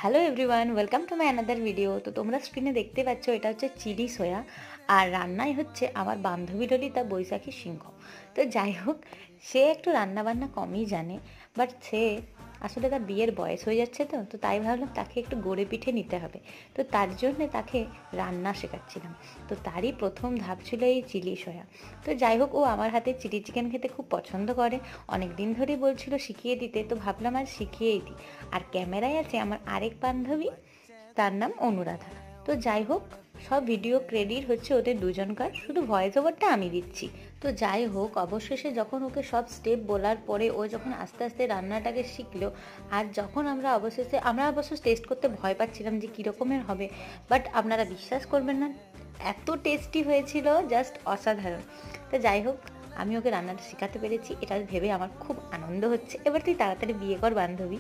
Hello everyone, welcome to my another video. তো তোমরা স্ক্রিনে দেখতে পাচ্ছ এটা হচ্ছে চিলি সোয়া, আর রান্নায় হচ্ছে আমার বান্ধবী ললিতা বৈশাখী সিংহ। তো যাই হোক, সে একটু রান্নাবান্না কমই জানে, বাট সে আসলে তার বিয়ের বয়স হয়ে যাচ্ছে, তো তাই ভাবলাম তাকে একটু গড়ে পিঠে নিতে হবে। তো তার জন্যে তাকে রান্না শেখাচ্ছিলাম। তো তারই প্রথম ধাপ ছিল এই চিলি সোয়া। তো যাই হোক, ও আমার হাতে চিলি চিকেন খেতে খুব পছন্দ করে, অনেক দিন ধরেই বলছিল শিখিয়ে দিতে, তো ভাবলাম আজ শিখিয়েই দিই। আর ক্যামেরায় আছে আমার আরেক বান্ধবী, তার নাম অনুরাধা। তো যাই হোক, সব ভিডিও ক্রেডিট হচ্ছে ওদের দুজনকার, শুধু ভয়েস ওভারটা আমি দিচ্ছি। তো যাই হোক, অবশেষে যখন ওকে সব স্টেপ বলার পরে ও যখন আস্তে আস্তে রান্নাটাকে শিখলো, আর যখন আমরা অবশ্য টেস্ট করতে ভয় পাচ্ছিলাম যে কীরকমের হবে, বাট আপনারা বিশ্বাস করবেন না, এত টেস্টি হয়েছিল, জাস্ট অসাধারণ। তো যাই হোক, আমি ওকে রান্নাটা শেখাতে পেরেছি, এটা ভেবে আমার খুব আনন্দ হচ্ছে। এবার তুই তাড়াতাড়ি বিয়ে কর বান্ধবী।